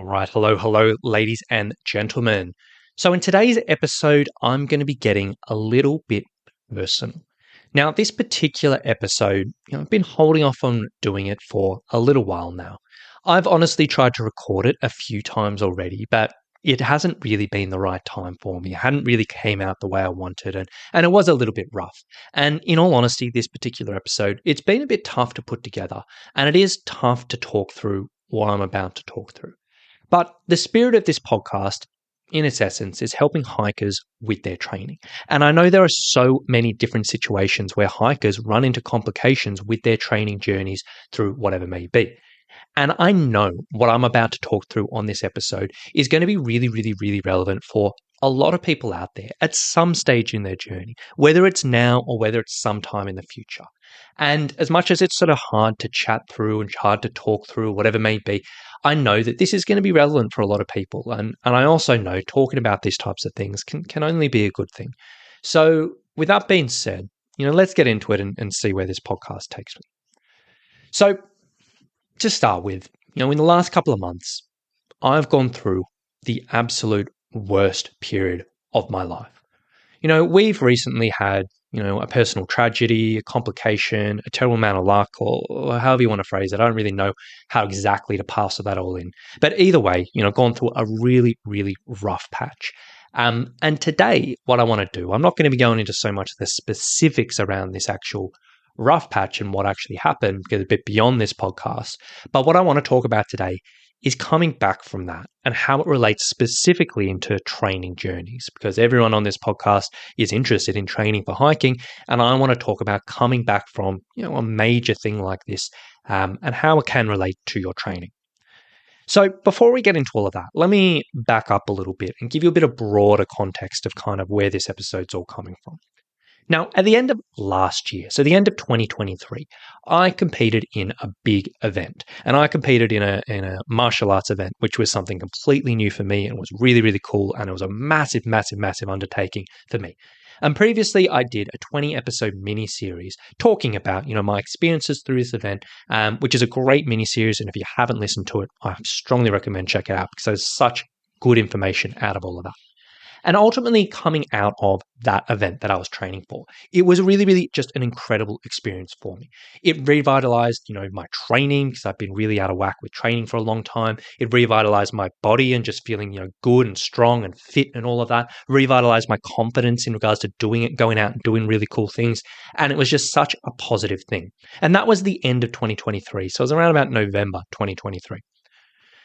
All right, hello, ladies and gentlemen. So, in today's episode, I'm going to be getting a little bit personal. Now, this particular episode, I've been holding off on doing it for a little while now. I've honestly tried to record it a few times already, but it hasn't really been the right time for me. It hadn't really came out the way I wanted, and it was a little bit rough. And in all honesty, this particular episode, it's been a bit tough to put together, and it is tough to talk through what I'm about to talk through. But the spirit of this podcast, in its essence, is helping hikers with their training. And I know there are so many different situations where hikers run into complications with their training journeys through whatever may be. And I know what I'm about to talk through on this episode is going to be really relevant for a lot of people out there at some stage in their journey, whether it's now or whether it's sometime in the future. And as much as it's sort of hard to chat through and hard to talk through, whatever it may be, I know that this is going to be relevant for a lot of people. And I also know talking about these types of things can only be a good thing. So with that being said, let's get into it and see where this podcast takes me. So to start with, in the last couple of months, I've gone through the absolute worst period of my life. We've recently had, a personal tragedy, a complication, a terrible amount of luck, or however you want to phrase it. I don't really know how exactly to parcel that all in. But either way, gone through a really rough patch. And today, what I want to do, I'm not going to be going into so much of the specifics around this actual rough patch and what actually happened, because a bit beyond this podcast. But what I want to talk about today is coming back from that and how it relates specifically into training journeys, because everyone on this podcast is interested in training for hiking. And I want to talk about coming back from, a major thing like this and how it can relate to your training. So before we get into all of that, let me back up a little bit and give you a bit of broader context of kind of where this episode's all coming from. Now, at the end of last year, so the end of 2023, I competed in a big event, and I competed in a martial arts event, which was something completely new for me and was really cool, and it was a massive undertaking for me. And previously, I did a 20-episode mini-series talking about, my experiences through this event, which is a great mini-series, and if you haven't listened to it, I strongly recommend check it out because there's such good information out of all of that. And ultimately coming out of that event that I was training for, it was really just an incredible experience for me. It revitalized, my training because I've been really out of whack with training for a long time. It revitalized my body and just feeling, good and strong and fit and all of that. Revitalized my confidence in regards to doing it, going out and doing really cool things. And it was just such a positive thing. And that was the end of 2023. So it was around about November 2023.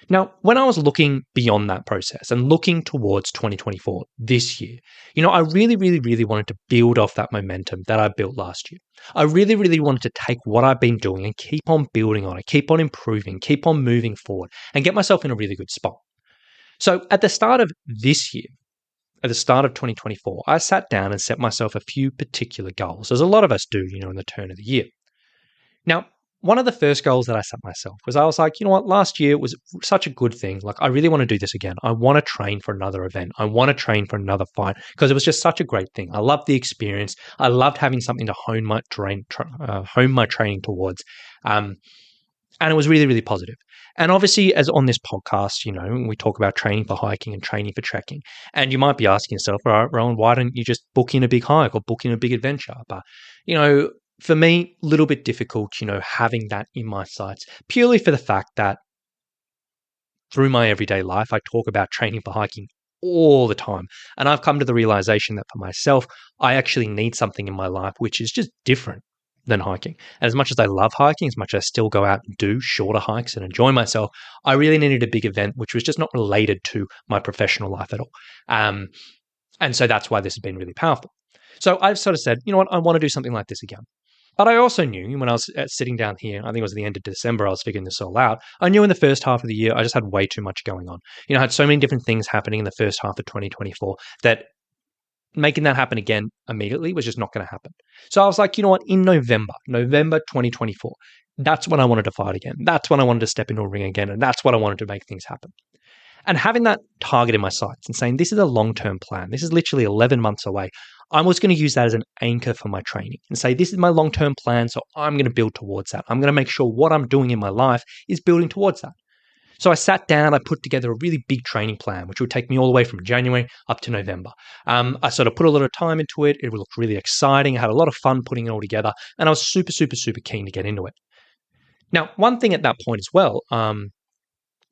Now, when I was looking beyond that process and looking towards 2024, this year, I really wanted to build off that momentum that I built last year. I really wanted to take what I've been doing and keep on building on it, keep on improving, keep on moving forward and get myself in a really good spot. So at the start of this year, at the start of 2024, I sat down and set myself a few particular goals, as a lot of us do, in the turn of the year. Now, one of the first goals that I set myself was I was like, last year was such a good thing. Like, I really want to do this again. I want to train for another event. I want to train for another fight because it was just such a great thing. I loved the experience. I loved having something to hone my training towards. And it was really positive. And obviously, as on this podcast, we talk about training for hiking and training for trekking. And you might be asking yourself, all right, Rowan, why don't you just book in a big hike or book in a big adventure? But, for me, a little bit difficult, having that in my sights, purely for the fact that through my everyday life, I talk about training for hiking all the time. And I've come to the realization that for myself, I actually need something in my life which is just different than hiking. And as much as I love hiking, as much as I still go out and do shorter hikes and enjoy myself, I really needed a big event which was just not related to my professional life at all. And so that's why this has been really powerful. So I've sort of said, I want to do something like this again. But I also knew when I was sitting down here, I think it was the end of December, I was figuring this all out. I knew in the first half of the year, I just had way too much going on. I had so many different things happening in the first half of 2024 that making that happen again immediately was just not going to happen. So I was like, in November 2024, that's when I wanted to fight again. That's when I wanted to step into a ring again. And that's what I wanted to make things happen. And having that target in my sights and saying, this is a long-term plan. This is literally 11 months away. I was going to use that as an anchor for my training and say, this is my long-term plan. So I'm going to build towards that. I'm going to make sure what I'm doing in my life is building towards that. So I sat down, I put together a really big training plan, which would take me all the way from January up to November. I sort of put a lot of time into it. It looked really exciting. I had a lot of fun putting it all together, and I was super, super, super keen to get into it. Now, one thing at that point as well, I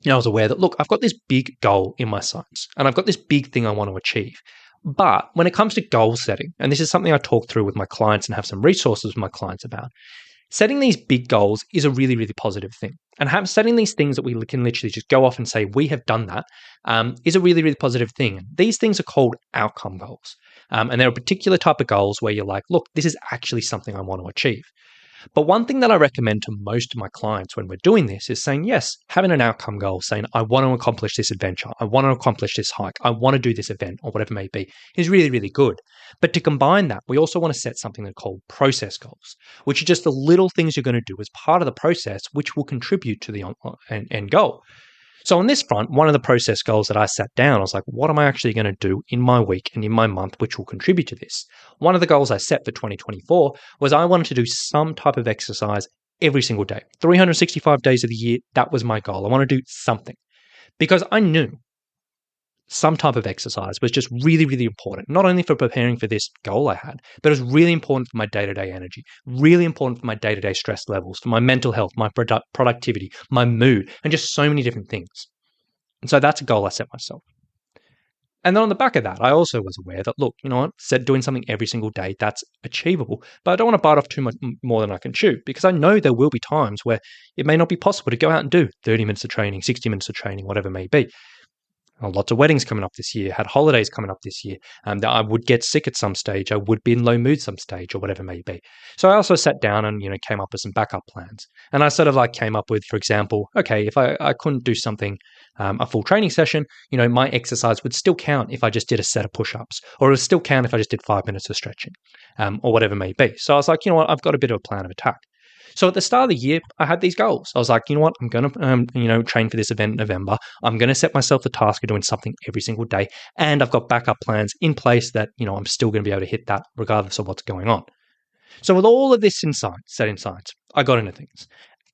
was aware that, look, I've got this big goal in my sights, and I've got this big thing I want to achieve. But when it comes to goal setting, and this is something I talk through with my clients and have some resources with my clients about, setting these big goals is a really, really positive thing. And setting these things that we can literally just go off and say, we have done that, is a really, really positive thing. These things are called outcome goals. And they're a particular type of goals where you're like, look, this is actually something I want to achieve. But one thing that I recommend to most of my clients when we're doing this is saying, yes, having an outcome goal, saying, I want to accomplish this adventure, I want to accomplish this hike, I want to do this event, or whatever it may be, is really, really good. But to combine that, we also want to set something that's called process goals, which are just the little things you're going to do as part of the process, which will contribute to the end goal. So on this front, one of the process goals that I sat down, I was like, what am I actually going to do in my week and in my month, which will contribute to this? One of the goals I set for 2024 was I wanted to do some type of exercise every single day. 365 days of the year, that was my goal. I want to do something because I knew some type of exercise was just really, really important, not only for preparing for this goal I had, but it was really important for my day-to-day energy, really important for my day-to-day stress levels, for my mental health, my productivity, my mood, and just so many different things. And so that's a goal I set myself. And then on the back of that, I also was aware that, look, you know what, said doing something every single day, that's achievable, but I don't want to bite off too much more than I can chew because I know there will be times where it may not be possible to go out and do 30 minutes of training, 60 minutes of training, whatever it may be. Lots of weddings coming up this year, had holidays coming up this year, that I would get sick at some stage, I would be in low mood some stage or whatever it may be. So I also sat down and, came up with some backup plans. And I sort of came up with, for example, okay, if I couldn't do something, a full training session, my exercise would still count if I just did a set of push-ups, or it would still count if I just did 5 minutes of stretching, or whatever it may be. So I was like, you know what, I've got a bit of a plan of attack. So at the start of the year, I had these goals. I was like, you know what, I'm going to, train for this event in November. I'm going to set myself the task of doing something every single day. And I've got backup plans in place that, I'm still going to be able to hit that regardless of what's going on. So with all of this set in sight, I got into things.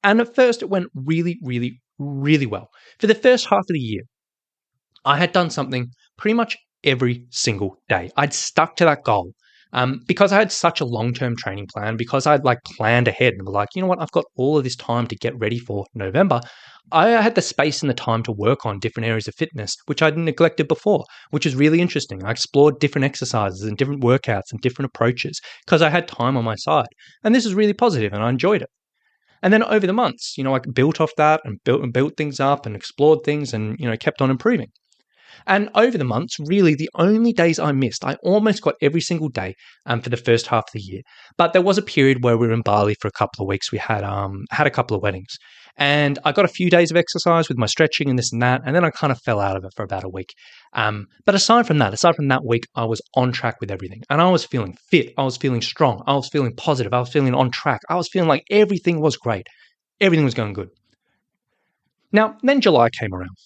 And at first it went really, really, really well. For the first half of the year, I had done something pretty much every single day. I'd stuck to that goal. Because I had such a long-term training plan, because I'd planned ahead and was you know what, I've got all of this time to get ready for November. I had the space and the time to work on different areas of fitness, which I'd neglected before, which is really interesting. I explored different exercises and different workouts and different approaches because I had time on my side. And this is really positive and I enjoyed it. And then over the months, I built off that and built things up and explored things and, kept on improving. And over the months, really the only days I missed, I almost got every single day for the first half of the year. But there was a period where we were in Bali for a couple of weeks. We had a couple of weddings. And I got a few days of exercise with my stretching and this and that. And then I kind of fell out of it for about a week. But aside from that week, I was on track with everything. And I was feeling fit. I was feeling strong. I was feeling positive. I was feeling on track. I was feeling like everything was great. Everything was going good. Now, then July came around.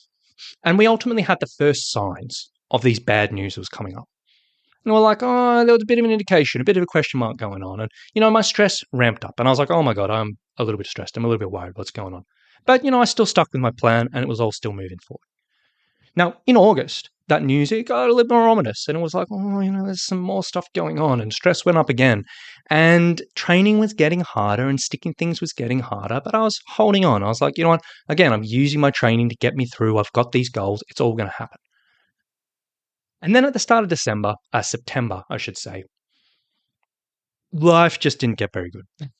And we ultimately had the first signs of these bad news that was coming up. And we're like, oh, there was a bit of an indication, a bit of a question mark going on. And, my stress ramped up. And I was like, oh my God, I'm a little bit stressed. I'm a little bit worried what's going on. But, I still stuck with my plan and it was all still moving forward. Now, in August, that news, it got a little more ominous. And it was like, oh, there's some more stuff going on. And stress went up again. And training was getting harder and sticking things was getting harder. But I was holding on. I was like, you know what? Again, I'm using my training to get me through. I've got these goals. It's all going to happen. And then at the start of September, I should say, life just didn't get very good.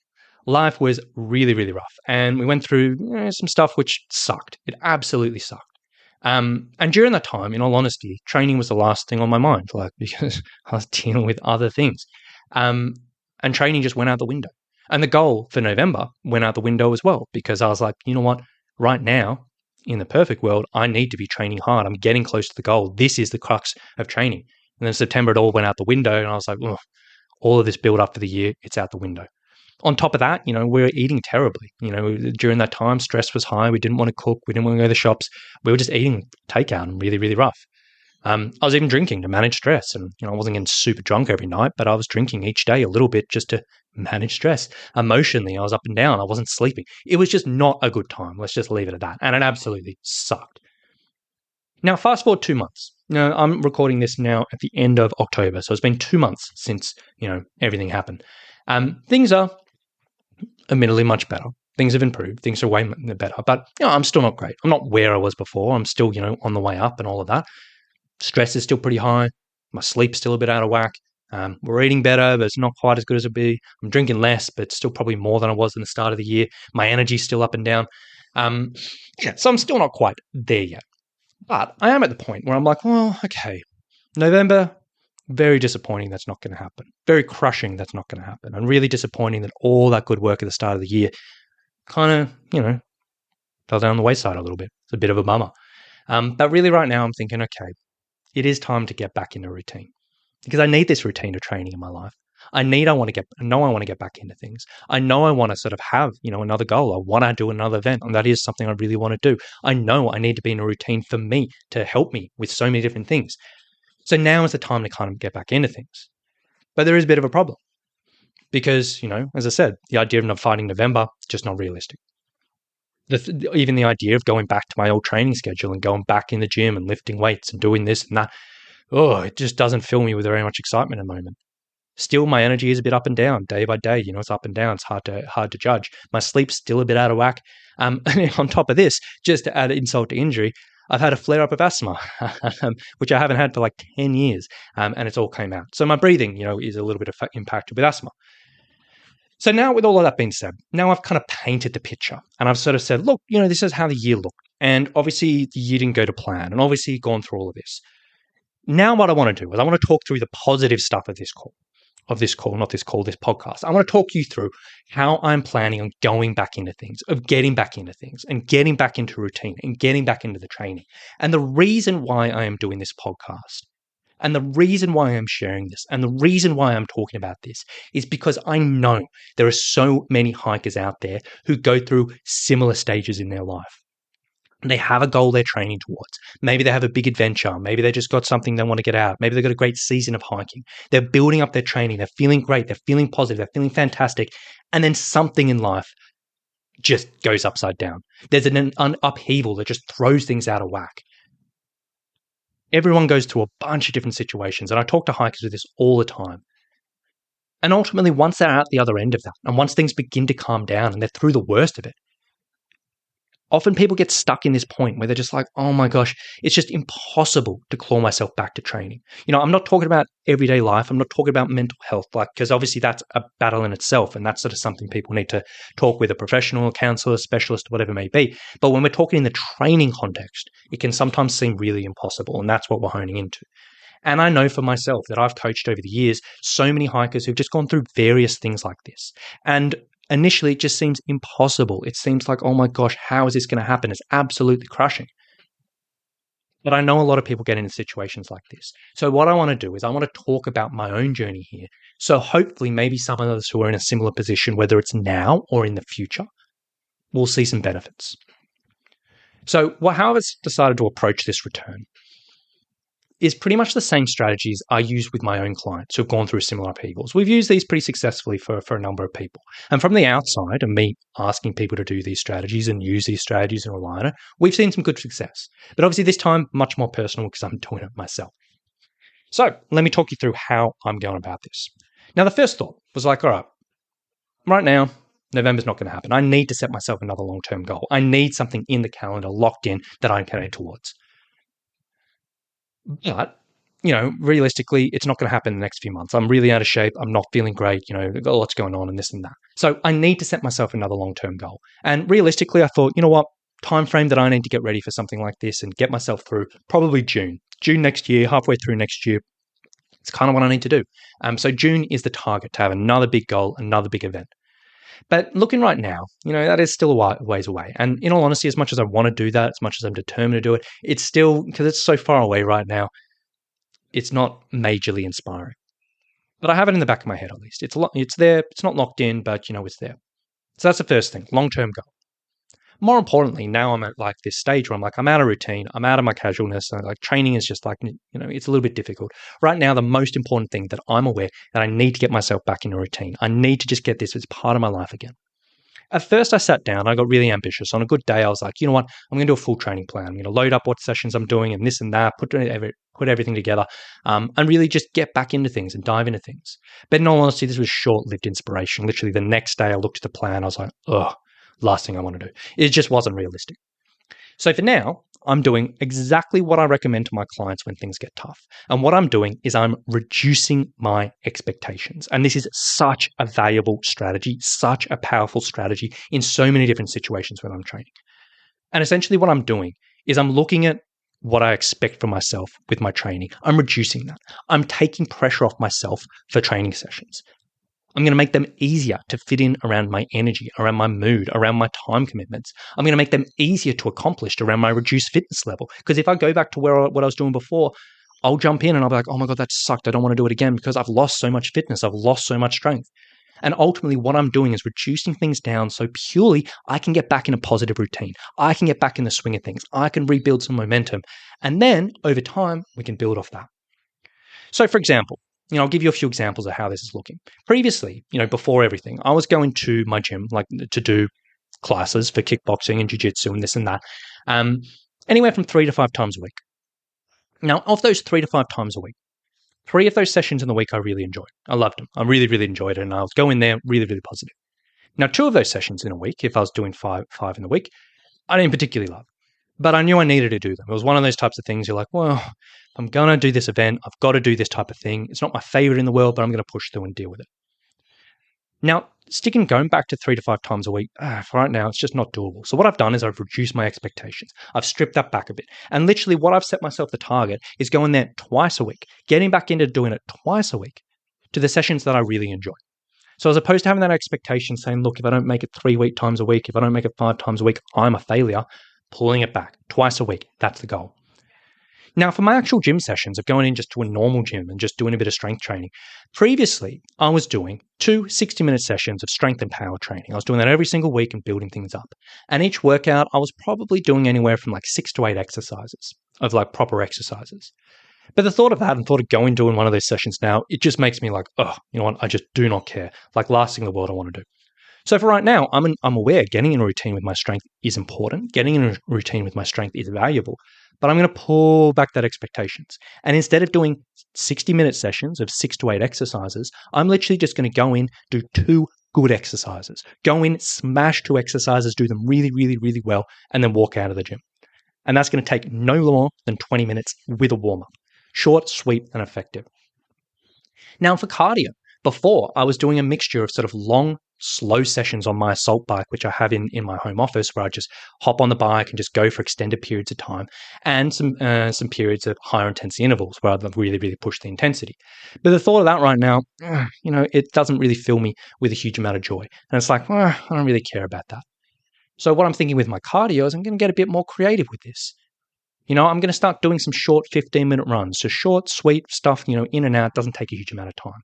Life was really, really rough. And we went through some stuff which sucked. It absolutely sucked. And during that time, in all honesty, training was the last thing on my mind, because I was dealing with other things. And training just went out the window. And the goal for November went out the window as well, because I was like, you know what? Right now, in the perfect world, I need to be training hard. I'm getting close to the goal. This is the crux of training. And then September, it all went out the window. And I was like, all of this build up for the year, it's out the window. On top of that, we were eating terribly. During that time, stress was high. We didn't want to cook. We didn't want to go to the shops. We were just eating takeout and really, really rough. I was even drinking to manage stress, and I wasn't getting super drunk every night, but I was drinking each day a little bit just to manage stress. Emotionally, I was up and down. I wasn't sleeping. It was just not a good time. Let's just leave it at that. And it absolutely sucked. Now, fast forward 2 months. Now, I'm recording this now at the end of October, so it's been 2 months since everything happened. Things are admittedly much better. Things have improved. Things are way better, but I'm still not great. I'm not where I was before. I'm still on the way up and all of that. Stress is still pretty high. My sleep's still a bit out of whack. We're eating better, but it's not quite as good as it'd be. I'm drinking less, but still probably more than I was in the start of the year. My energy's still up and down. So I'm still not quite there yet. But I am at the point where I'm like, well, okay, November, very disappointing that's not going to happen. Very crushing that's not going to happen. And really disappointing that all that good work at the start of the year kind of, fell down the wayside a little bit. It's a bit of a bummer. But really right now I'm thinking, okay, it is time to get back into routine because I need this routine of training in my life. I want to get back into things. I know I want to sort of have, another goal. I want to do another event, and that is something I really want to do. I know I need to be in a routine for me to help me with so many different things. So now is the time to kind of get back into things. But there is a bit of a problem because, as I said, the idea of not fighting November is just not realistic. Even the idea of going back to my old training schedule and going back in the gym and lifting weights and doing this and that, it just doesn't fill me with very much excitement at the moment. Still, my energy is a bit up and down day by day. It's up and down. It's hard to judge. My sleep's still a bit out of whack. And on top of this, just to add insult to injury, I've had a flare-up of asthma, which I haven't had for like 10 years, and it's all came out. So my breathing, is a little bit impacted with asthma. So now with all of that being said, now I've kind of painted the picture, and I've sort of said, look, this is how the year looked. And obviously the year didn't go to plan, and obviously gone through all of this. Now what I want to do is I want to talk through the positive stuff of this podcast. I want to talk you through how I'm planning on going back into things, of getting back into things and getting back into routine and getting back into the training. And the reason why I am doing this podcast and the reason why I'm sharing this and the reason why I'm talking about this is because I know there are so many hikers out there who go through similar stages in their life. They have a goal they're training towards. Maybe they have a big adventure. Maybe they just got something they want to get out. Maybe they've got a great season of hiking. They're building up their training. They're feeling great. They're feeling positive. They're feeling fantastic. And then something in life just goes upside down. There's an upheaval that just throws things out of whack. Everyone goes through a bunch of different situations. And I talk to hikers with this all the time. And ultimately, once they're out the other end of that, and once things begin to calm down and they're through the worst of it, often people get stuck in this point where they're just like, oh my gosh, it's just impossible to claw myself back to training. I'm not talking about everyday life. I'm not talking about mental health, because obviously that's a battle in itself. And that's sort of something people need to talk with a professional, counselor, specialist, whatever it may be. But when we're talking in the training context, it can sometimes seem really impossible. And that's what we're honing into. And I know for myself that I've coached over the years so many hikers who've just gone through various things like this. And initially, it just seems impossible. It seems like, oh my gosh, how is this going to happen? It's absolutely crushing. But I know a lot of people get into situations like this. So what I want to do is I want to talk about my own journey here. So hopefully maybe some of us who are in a similar position, whether it's now or in the future, will see some benefits. So how I've decided to approach this return is pretty much the same strategies I use with my own clients who've gone through similar upheavals. We've used these pretty successfully for a number of people. And from the outside, and me asking people to do these strategies and use these strategies and rely on it, we've seen some good success. But obviously this time, much more personal because I'm doing it myself. So let me talk you through how I'm going about this. Now, the first thought was like, all right now, November's not going to happen. I need to set myself another long-term goal. I need something in the calendar locked in that I'm heading towards. But, realistically, it's not going to happen in the next few months. I'm really out of shape. I'm not feeling great. I've got lots going on and this and that. So I need to set myself another long-term goal. And realistically, I thought, time frame that I need to get ready for something like this and get myself through probably June next year, halfway through next year. It's kind of what I need to do. So June is the target to have another big goal, another big event. But looking right now, that is still a ways away. And in all honesty, as much as I want to do that, as much as I'm determined to do it, it's still, because it's so far away right now, it's not majorly inspiring. But I have it in the back of my head at least. It's there. It's not locked in, but it's there. So that's the first thing, long-term goal. More importantly, now I'm at like this stage where I'm like, I'm out of routine, I'm out of my casualness, and like training is just like, it's a little bit difficult. Right now, the most important thing that I'm aware that I need to get myself back in a routine. I need to just get this as part of my life again. At first, I sat down, I got really ambitious. On a good day, I was like, you know what? I'm going to do a full training plan. I'm going to load up what sessions I'm doing and this and that, put everything together, and really just get back into things and dive into things. But in all honesty, this was short-lived inspiration. Literally, the next day I looked at the plan, I was like, ugh, last thing I want to do. It just wasn't realistic. So for now, I'm doing exactly what I recommend to my clients when things get tough. And what I'm doing is I'm reducing my expectations. And this is such a valuable strategy, such a powerful strategy in so many different situations when I'm training. And essentially what I'm doing is I'm looking at what I expect from myself with my training. I'm reducing that. I'm taking pressure off myself for training sessions. I'm going to make them easier to fit in around my energy, around my mood, around my time commitments. I'm going to make them easier to accomplish around my reduced fitness level. Because if I go back to what I was doing before, I'll jump in and I'll be like, oh my God, that sucked. I don't want to do it again because I've lost so much fitness. I've lost so much strength. And ultimately, what I'm doing is reducing things down so purely I can get back in a positive routine. I can get back in the swing of things. I can rebuild some momentum. And then over time, we can build off that. So for example, I'll give you a few examples of how this is looking. Previously, before everything, I was going to my gym, like to do classes for kickboxing and jiu-jitsu and this and that, anywhere from 3 to 5 times a week. Now, of those 3 to 5 times a week, 3 of those sessions in the week I really enjoyed. I loved them. I really, really enjoyed it, and I was going there really, really positive. Now, 2 of those sessions in a week, if I was doing five in the week, I didn't particularly love. But I knew I needed to do them. It was one of those types of things you're like, well, if I'm going to do this event, I've got to do this type of thing. It's not my favorite in the world, but I'm going to push through and deal with it. Now, going back to 3 to 5 times a week, for right now, it's just not doable. So what I've done is I've reduced my expectations. I've stripped that back a bit. And literally what I've set myself the target is going there twice a week, getting back into doing it twice a week to the sessions that I really enjoy. So as opposed to having that expectation saying, look, if I don't make it 3 times a week, if I don't make it 5 times a week, I'm a failure. Pulling it back twice a week. That's the goal. Now, for my actual gym sessions of going in just to a normal gym and just doing a bit of strength training, previously I was doing 2 60-minute sessions of strength and power training. I was doing that every single week and building things up. And each workout, I was probably doing anywhere from like 6 to 8 exercises of like proper exercises. But the thought of that and thought of doing one of those sessions now, it just makes me like, oh, you know what? I just do not care. Like last thing in the world I want to do. So for right now, I'm aware getting in a routine with my strength is important. Getting in a routine with my strength is valuable. But I'm going to pull back that expectations. And instead of doing 60-minute sessions of 6 to 8 exercises, I'm literally just going to go in, do 2 good exercises. Go in, smash 2 exercises, do them really, really, really well, and then walk out of the gym. And that's going to take no more than 20 minutes with a warm-up. Short, sweet, and effective. Now for cardio, before I was doing a mixture of sort of long, slow sessions on my assault bike, which I have in my home office, where I just hop on the bike and just go for extended periods of time, and some periods of higher intensity intervals where I'd really, really push the intensity. But the thought of that right now, it doesn't really fill me with a huge amount of joy. And it's like, I don't really care about that. So what I'm thinking with my cardio is I'm going to get a bit more creative with this. I'm going to start doing some short 15-minute runs. So short, sweet stuff, in and out, doesn't take a huge amount of time.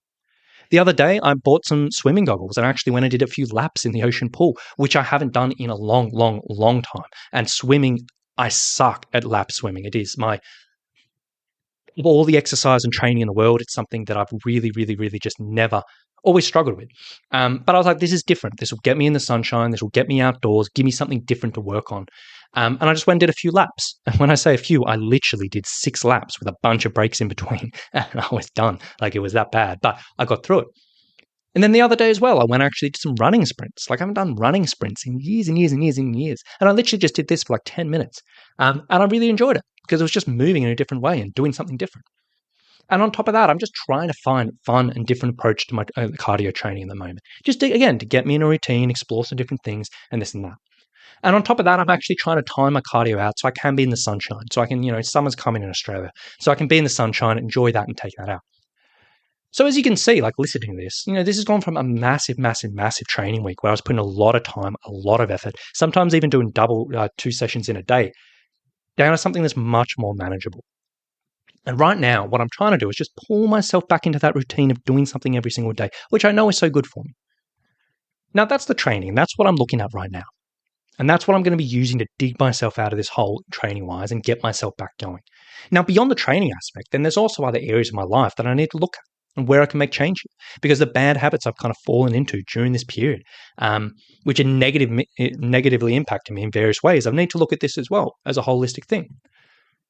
The other day, I bought some swimming goggles and actually went and did a few laps in the ocean pool, which I haven't done in a long, long, long time. And swimming, I suck at lap swimming. It is of all the exercise and training in the world, it's something that I've really, really, really just never always struggled with. But I was like, this is different. This will get me in the sunshine. This will get me outdoors, give me something different to work on. And I just went and did a few laps. And when I say a few, I literally did 6 laps with a bunch of breaks in between. And I was done. Like it was that bad. But I got through it. And then the other day as well, I went actually did some running sprints. Like I haven't done running sprints in years and years and years and years. And I literally just did this for like 10 minutes. And I really enjoyed it because it was just moving in a different way and doing something different. And on top of that, I'm just trying to find fun and different approach to my cardio training at the moment. Just to get me in a routine, explore some different things and this and that. And on top of that, I'm actually trying to time my cardio out so I can be in the sunshine. So I can, summer's coming in Australia. So I can be in the sunshine, enjoy that and take that out. So as you can see, like listening to this, this has gone from a massive, massive, massive training week where I was putting a lot of time, a lot of effort, sometimes even doing 2 sessions in a day, down to something that's much more manageable. And right now, what I'm trying to do is just pull myself back into that routine of doing something every single day, which I know is so good for me. Now, that's the training. That's what I'm looking at right now. And that's what I'm going to be using to dig myself out of this hole training wise and get myself back going. Now, beyond the training aspect, then there's also other areas of my life that I need to look at and where I can make changes, because the bad habits I've kind of fallen into during this period, which are negatively impacting me in various ways, I need to look at this as well as a holistic thing.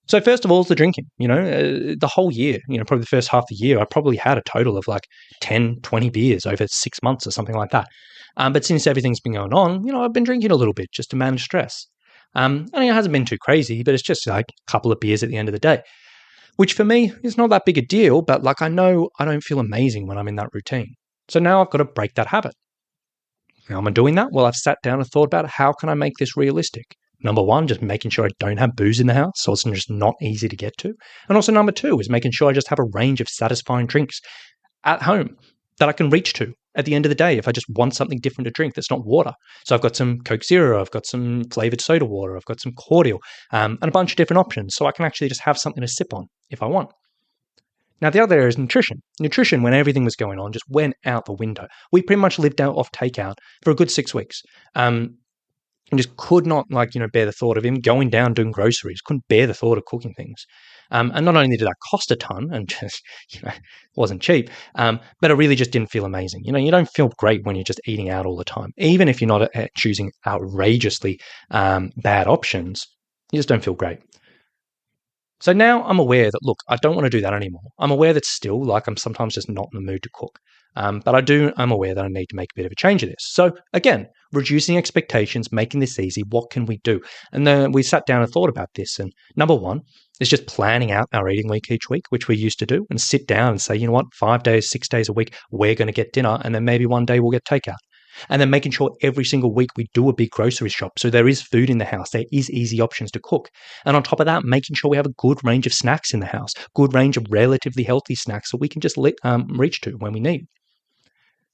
So first of all is the drinking. The whole year, probably the first half of the year, I probably had a total of like 10, 20 beers over 6 months or something like that. But since everything's been going on, I've been drinking a little bit just to manage stress. And it hasn't been too crazy, but it's just like a couple of beers at the end of the day, which for me is not that big a deal. But like, I know I don't feel amazing when I'm in that routine. So now I've got to break that habit. How am I doing that? Well, I've sat down and thought about how can I make this realistic? Number one, just making sure I don't have booze in the house, so it's just not easy to get to. And also number two is making sure I just have a range of satisfying drinks at home that I can reach to at the end of the day if I just want something different to drink that's not water. So I've got some Coke Zero, I've got some flavored soda water, I've got some cordial, and a bunch of different options, so I can actually just have something to sip on if I want. Now, the other area is nutrition. Nutrition, when everything was going on, just went out the window. We pretty much lived out off takeout for a good 6 weeks. And just could not, bear the thought of him going down doing groceries. Couldn't bear the thought of cooking things. And not only did that cost a ton and just, wasn't cheap, but it really just didn't feel amazing. You don't feel great when you're just eating out all the time. Even if you're not choosing outrageously bad options, you just don't feel great. So now I'm aware that, look, I don't want to do that anymore. I'm aware that still, I'm sometimes just not in the mood to cook. But I'm aware that I need to make a bit of a change of this. So again, reducing expectations, making this easy. What can we do? And then we sat down and thought about this. And number one is just planning out our eating week each week, which we used to do, and sit down and say, 5 days, 6 days a week, we're going to get dinner. And then maybe one day we'll get takeout. And then making sure every single week we do a big grocery shop. So there is food in the house. There is easy options to cook. And on top of that, making sure we have a good range of snacks in the house, good range of relatively healthy snacks that we can just reach to when we need.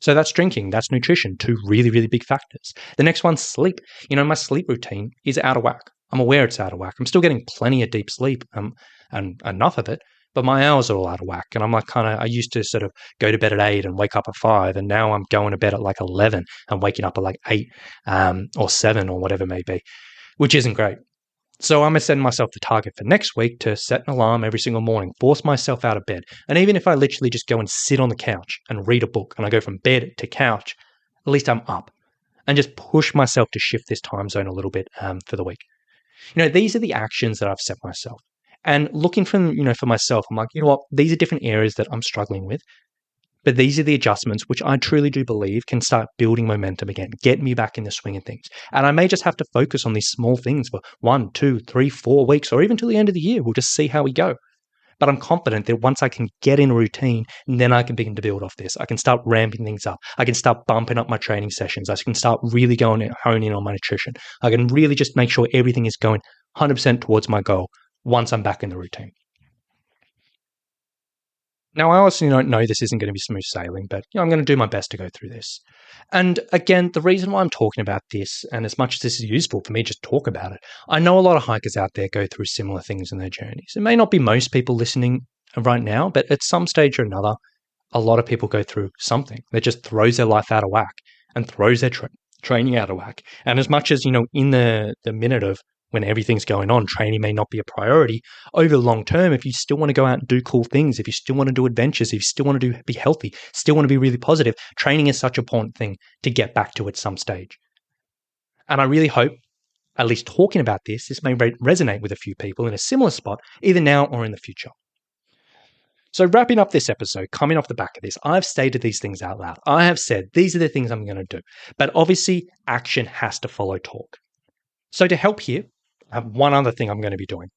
So that's drinking, that's nutrition, two really, really big factors. The next one's sleep. My sleep routine is out of whack. I'm aware it's out of whack. I'm still getting plenty of deep sleep and enough of it, but my hours are all out of whack. And I'm I used to sort of go to bed at 8 and wake up at 5. And now I'm going to bed at 11 and waking up at 8 or 7 or whatever it may be, which isn't great. So I'm going to set myself the target for next week to set an alarm every single morning, force myself out of bed. And even if I literally just go and sit on the couch and read a book and I go from bed to couch, at least I'm up, and just push myself to shift this time zone a little bit for the week. These are the actions that I've set myself. And looking for myself, I'm like, these are different areas that I'm struggling with. But these are the adjustments which I truly do believe can start building momentum again, get me back in the swing of things. And I may just have to focus on these small things for 1, 2, 3, 4 weeks, or even till the end of the year. We'll just see how we go. But I'm confident that once I can get in a routine, then I can begin to build off this. I can start ramping things up. I can start bumping up my training sessions. I can start really going and honing in on my nutrition. I can really just make sure everything is going 100% towards my goal once I'm back in the routine. Now, I also don't know this isn't going to be smooth sailing, but I'm going to do my best to go through this. And again, the reason why I'm talking about this, and as much as this is useful for me, just talk about it, I know a lot of hikers out there go through similar things in their journeys. It may not be most people listening right now, but at some stage or another, a lot of people go through something that just throws their life out of whack and throws their training out of whack. And as much as, in the minute of when everything's going on, training may not be a priority. Over the long term, if you still want to go out and do cool things, if you still want to do adventures, if you still want to be healthy, still want to be really positive, training is such an important thing to get back to at some stage. And I really hope, at least talking about this may resonate with a few people in a similar spot, either now or in the future. So wrapping up this episode, coming off the back of this, I've stated these things out loud. I have said, these are the things I'm going to do. But obviously, action has to follow talk. So to help here, I have one other thing I'm going to be doing.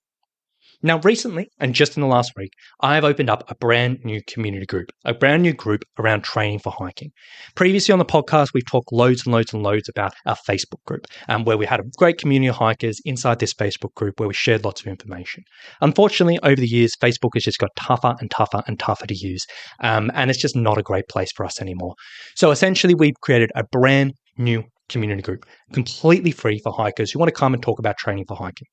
Now, recently, and just in the last week, I have opened up a brand new community group, a brand new group around training for hiking. Previously on the podcast, we've talked loads and loads and loads about our Facebook group, where we had a great community of hikers inside this Facebook group where we shared lots of information. Unfortunately, over the years, Facebook has just got tougher and tougher and tougher to use, and it's just not a great place for us anymore. So essentially, we've created a brand new community group, completely free for hikers who want to come and talk about training for hiking.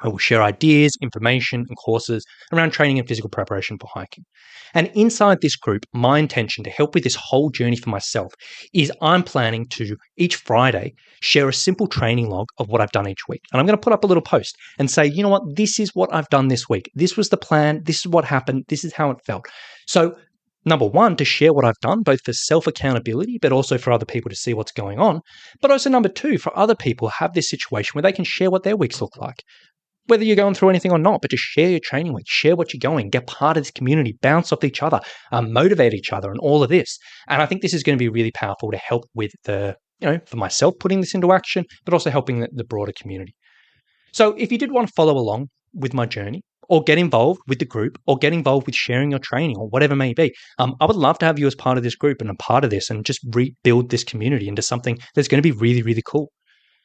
I will share ideas, information, and courses around training and physical preparation for hiking. And inside this group, my intention to help with this whole journey for myself is I'm planning to each Friday share a simple training log of what I've done each week. And I'm going to put up a little post and say, you know what, this is what I've done this week. This was the plan. This is what happened. This is how it felt. So, number one, to share what I've done, both for self-accountability, but also for other people to see what's going on. But also number two, for other people to have this situation where they can share what their weeks look like. Whether you're going through anything or not, but just share your training week, share what you're going, get part of this community, bounce off each other, motivate each other, and all of this. And I think this is going to be really powerful to help with for myself putting this into action, but also helping the broader community. So if you did want to follow along with my journey, or get involved with the group, or get involved with sharing your training, or whatever it may be, I would love to have you as part of this group and a part of this, and just rebuild this community into something that's going to be really, really cool.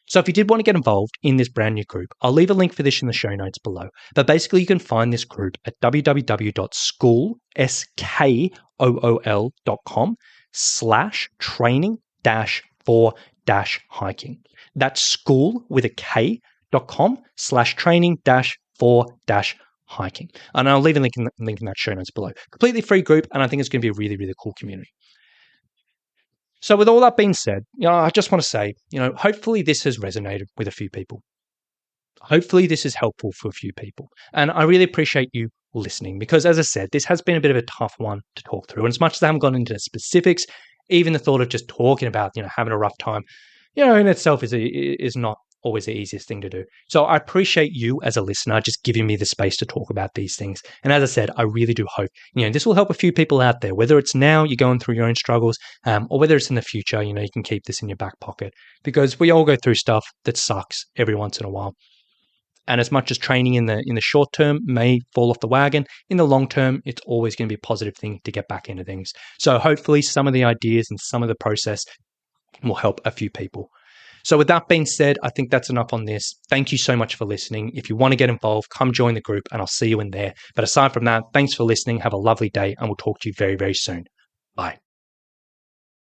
So if you did want to get involved in this brand new group, I'll leave a link for this in the show notes below. But basically, you can find this group at www.school.com/training-for-hiking. That's school with a K.com/training-for-hiking. And I'll leave a link in that show notes below. Completely free group, and I think it's going to be a really, really cool community. So with all that being said, I just want to say, hopefully this has resonated with a few people. Hopefully this is helpful for a few people. And I really appreciate you listening because, as I said, this has been a bit of a tough one to talk through. And as much as I haven't gone into specifics, even the thought of just talking about, having a rough time, in itself is not always the easiest thing to do. So I appreciate you as a listener just giving me the space to talk about these things. And as I said, I really do hope, this will help a few people out there, whether it's now you're going through your own struggles, or whether it's in the future, you can keep this in your back pocket because we all go through stuff that sucks every once in a while. And as much as training in the short term may fall off the wagon, in the long term, it's always going to be a positive thing to get back into things. So hopefully some of the ideas and some of the process will help a few people. So with that being said, I think that's enough on this. Thank you so much for listening. If you want to get involved, come join the group and I'll see you in there. But aside from that, thanks for listening. Have a lovely day and we'll talk to you very, very soon. Bye.